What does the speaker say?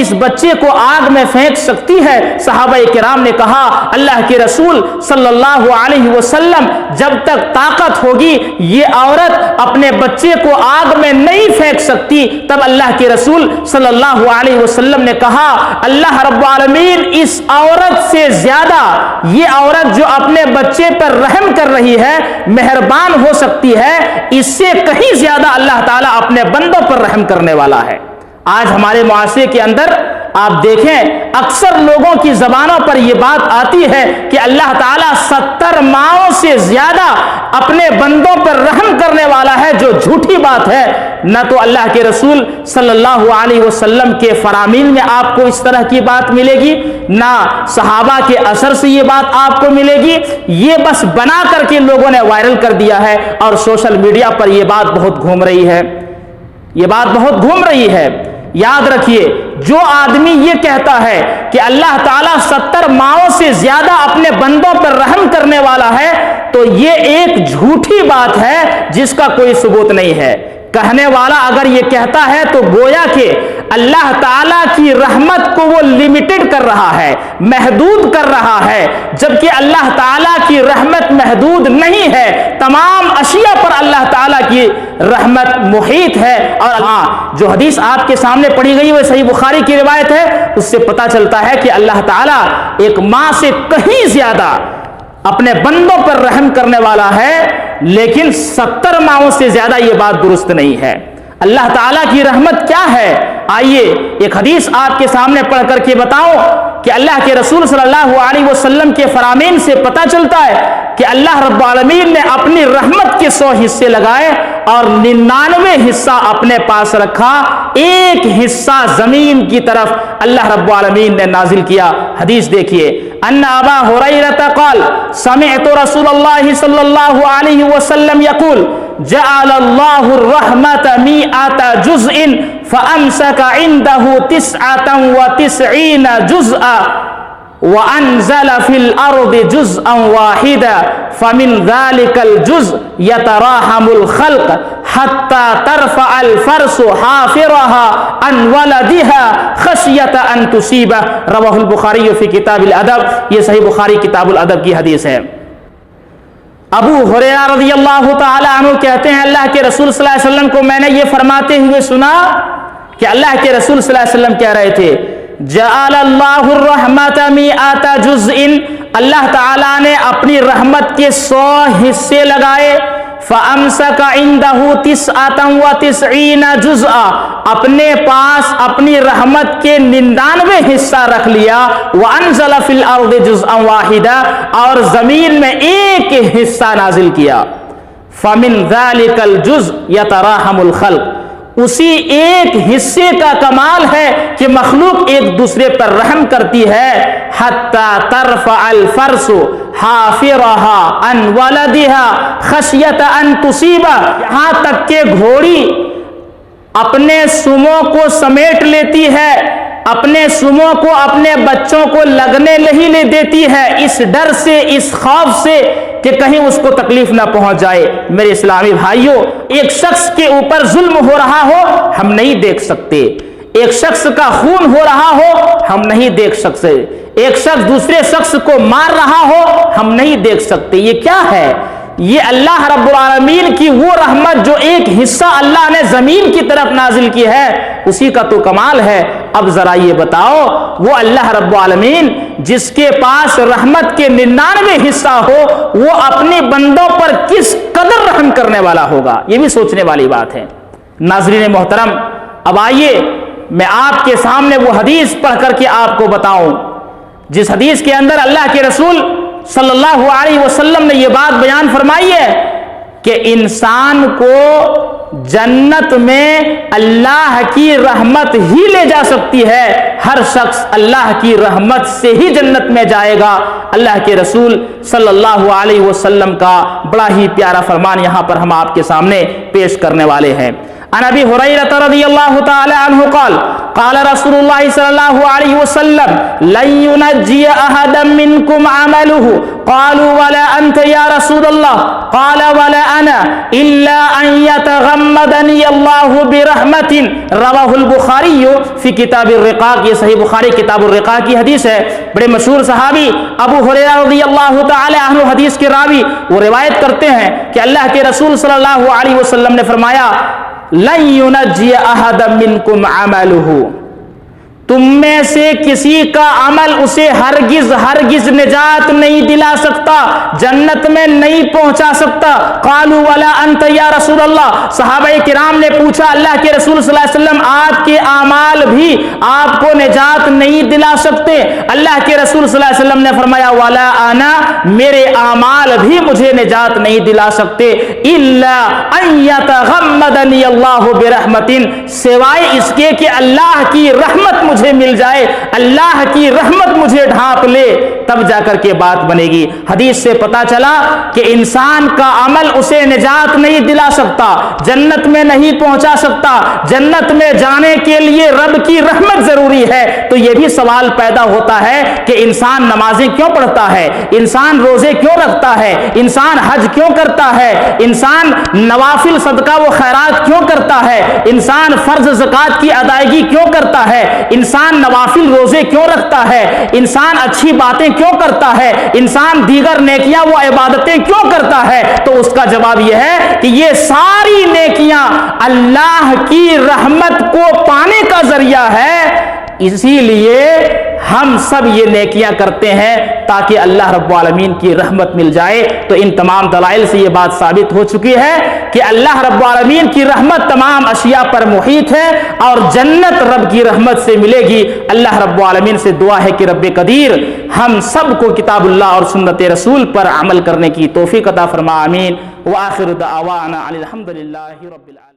اس بچے کو آگ میں پھینک سکتی ہے؟ صحابہ کرام نے کہا اللہ کے رسول صلی اللہ علیہ وسلم جب تک طاقت ہوگی یہ عورت اپنے بچے کو آگ میں نہیں پھینک سکتی۔ تب اللہ کے رسول صلی اللہ علیہ وسلم نے کہا اللہ رب العالمین اس عورت سے زیادہ، یہ عورت جو اپنے بچے پر رحم کر رہی ہے، مہربان ہو سکتی ہے، اس سے کہیں زیادہ اللہ تعالیٰ اپنے بندوں پر رحم کرنے والا ہے۔ آج ہمارے معاشرے کے اندر آپ دیکھیں اکثر لوگوں کی زبانوں پر یہ بات آتی ہے کہ اللہ تعالیٰ 70 ماؤں سے زیادہ اپنے بندوں پر رحم کرنے والا ہے، جو جھوٹی بات ہے۔ نہ تو اللہ کے رسول صلی اللہ علیہ وسلم کے فرامین میں آپ کو اس طرح کی بات ملے گی، نہ صحابہ کے اثر سے یہ بات آپ کو ملے گی، یہ بس بنا کر کے لوگوں نے وائرل کر دیا ہے، اور سوشل میڈیا پر یہ بات بہت گھوم رہی ہے، یہ بات بہت گھوم رہی ہے۔ یاد رکھیے جو آدمی یہ کہتا ہے کہ اللہ تعالیٰ 70 ماؤں سے زیادہ اپنے بندوں پر رحم کرنے والا ہے، تو یہ ایک جھوٹی بات ہے جس کا کوئی ثبوت نہیں ہے۔ کہنے والا اگر یہ کہتا ہے تو گویا کہ اللہ تعالیٰ کی رحمت کو وہ لمیٹڈ کر رہا ہے، محدود کر رہا ہے، جبکہ اللہ تعالیٰ کی رحمت محدود نہیں ہے، تمام اشیاء پر اللہ تعالیٰ کی رحمت محیط ہے۔ اور ہاں جو حدیث آپ کے سامنے پڑھی گئی وہ صحیح بخاری کی روایت ہے، اس سے پتہ چلتا ہے کہ اللہ تعالیٰ ایک ماں سے کہیں زیادہ اپنے بندوں پر رحم کرنے والا ہے، لیکن 70 ماؤں سے زیادہ یہ بات درست نہیں ہے۔ اللہ تعالیٰ کی رحمت کیا ہے؟ آئیے ایک حدیث آپ کے سامنے پڑھ کر کے بتاؤں کہ اللہ کے رسول صلی اللہ علیہ وسلم کے فرامین سے پتہ چلتا ہے کہ اللہ رب العالمین نے اپنی رحمت کے 100 حصے لگائے اور 99 حصہ اپنے پاس رکھا، ایک حصہ زمین کی طرف اللہ رب العالمین نے نازل کیا۔ حدیث دیکھیے، ان ابا ہریرہ قال سمعت رسول اللہ صلی اللہ علیہ وسلم یقول جعل اللہ الرحمت 100 جزء فامسک عنده 99 جزءا وانزل في الارض جزءا واحدا فمن ذلك الجزء يتراحم الخلق حتى ترفع الفرس حافرها عن ولدها خشية ان تصيبه۔ رواه البخاری فی کتاب الادب، یہ صحیح بخاری کتاب الادب کی حدیث ہے۔ ابو ہریرہ رضی اللہ تعالی عنہ کہتے ہیں اللہ کے رسول صلی اللہ علیہ وسلم کو میں نے یہ فرماتے ہوئے سنا کہ اللہ کے رسول صلی اللہ علیہ وسلم کہہ رہے تھے جعل اللہ الرحمت 100 جزء، اللہ تعالیٰ نے اپنی رحمت کے 100 حصے لگائے، فامسک عنده 99 جزءا، اپنے پاس اپنی رحمت کے 99 حصہ رکھ لیا، وانزل فی الارض جزءا واحدا، اور زمین میں ایک حصہ نازل کیا، فمن ذلک الجزء یتراحم الخلق، اسی ایک حصے کا کمال ہے کہ مخلوق ایک دوسرے پر رحم کرتی ہے، حتی ترفع الفرس حافرها عن ولدها خشیت ان تصیبہ، یہاں تک کہ گھوڑی اپنے سموں کو سمیٹ لیتی ہے، اپنے سموں کو اپنے بچوں کو لگنے نہیں دیتی ہے، اس ڈر سے، اس خوف سے کہ کہیں اس کو تکلیف نہ پہنچ جائے۔ میرے اسلامی بھائیوں، ایک شخص کے اوپر ظلم ہو رہا ہو ہم نہیں دیکھ سکتے، ایک شخص کا خون ہو رہا ہو ہم نہیں دیکھ سکتے، ایک شخص دوسرے شخص کو مار رہا ہو ہم نہیں دیکھ سکتے، یہ کیا ہے؟ یہ اللہ رب العالمین کی وہ رحمت جو ایک حصہ اللہ نے زمین کی طرف نازل کی ہے، اسی کا تو کمال ہے۔ اب ذرا یہ بتاؤ وہ اللہ رب العالمین جس کے پاس رحمت کے 99 حصہ ہو، وہ اپنے بندوں پر کس قدر رحم کرنے والا ہوگا؟ یہ بھی سوچنے والی بات ہے۔ ناظرین محترم، اب آئیے میں آپ کے سامنے وہ حدیث پڑھ کر کے آپ کو بتاؤں جس حدیث کے اندر اللہ کے رسول صلی اللہ علیہ وسلم نے یہ بات بیان فرمائی ہے کہ انسان کو جنت میں اللہ کی رحمت ہی لے جا سکتی ہے، ہر شخص اللہ کی رحمت سے ہی جنت میں جائے گا۔ اللہ کے رسول صلی اللہ علیہ وسلم کا بڑا ہی پیارا فرمان یہاں پر ہم آپ کے سامنے پیش کرنے والے ہیں۔ عن ابی ہریرہ رضی اللہ تعالی عنہ قال قال رسول اللہ صلی اللہ علیہ وسلم لن ينجي احدا منكم عمله قالوا ولا انت يا رسول اللہ قال ولا انا الا ان يتغمدني الله برحمة رواہ البخاری فی کتاب الرقاق. یہ صحیح بخاری کتاب الرقاق کی حدیث ہے. بڑے مشہور صحابی ابو ہریرہ رضی اللہ تعالی عنہ حدیث کے راوی وہ روایت کرتے ہیں کہ اللہ کے رسول صلی اللہ علیہ وسلم نے فرمایا لن ينجي احدا منكم عمله، تم میں سے کسی کا عمل اسے ہرگز نجات نہیں دلا سکتا، جنت میں نہیں پہنچا سکتا. قالوا ولا انت یا رسول اللہ، صحابہ کرام نے پوچھا اللہ کے رسول صلی اللہ علیہ وسلم آپ کے اعمال بھی آپ کو نجات نہیں دلا سکتے؟ اللہ کے رسول صلی اللہ علیہ وسلم نے فرمایا ولا انا، میرے اعمال بھی مجھے نجات نہیں دلا سکتے، الا ان یتغمدنی اللہ برحمت، سوائے اس کے کہ اللہ کی رحمت مجھے مل جائے، اللہ کی رحمت مجھے ڈھانپ لے، تب جا کر کے بات بنے گی. حدیث سے پتا چلا کہ انسان کا عمل اسے نجات نہیں دلا سکتا، جنت میں نہیں پہنچا سکتا. جنت میں جانے کے لیے رب کی رحمت ضروری ہے. تو یہ بھی سوال پیدا ہوتا ہے کہ انسان نمازیں کیوں پڑھتا ہے، انسان روزے کیوں رکھتا ہے، انسان حج کیوں کرتا ہے، انسان نوافل صدقہ و خیرات کیوں کرتا ہے، انسان فرض زکوٰۃ کی ادائیگی کیوں کرتا ہے، انسان نوافل روزے کیوں رکھتا ہے، انسان اچھی باتیں کیوں کرتا ہے، انسان دیگر نیکیاں و عبادتیں کیوں کرتا ہے؟ تو اس کا جواب یہ ہے کہ یہ ساری نیکیاں اللہ کی رحمت کو پانے کا ذریعہ ہے. اسی لیے ہم سب یہ نیکیاں کرتے ہیں تاکہ اللہ رب العالمین کی رحمت مل جائے. تو ان تمام دلائل سے یہ بات ثابت ہو چکی ہے کہ اللہ رب العالمین کی رحمت تمام اشیاء پر محیط ہے اور جنت رب کی رحمت سے ملے گی. اللہ رب العالمین سے دعا ہے کہ رب قدیر ہم سب کو کتاب اللہ اور سنت رسول پر عمل کرنے کی توفیق عطا فرما. آمین. وآخر دعوانا الحمد للہ رب العالمین.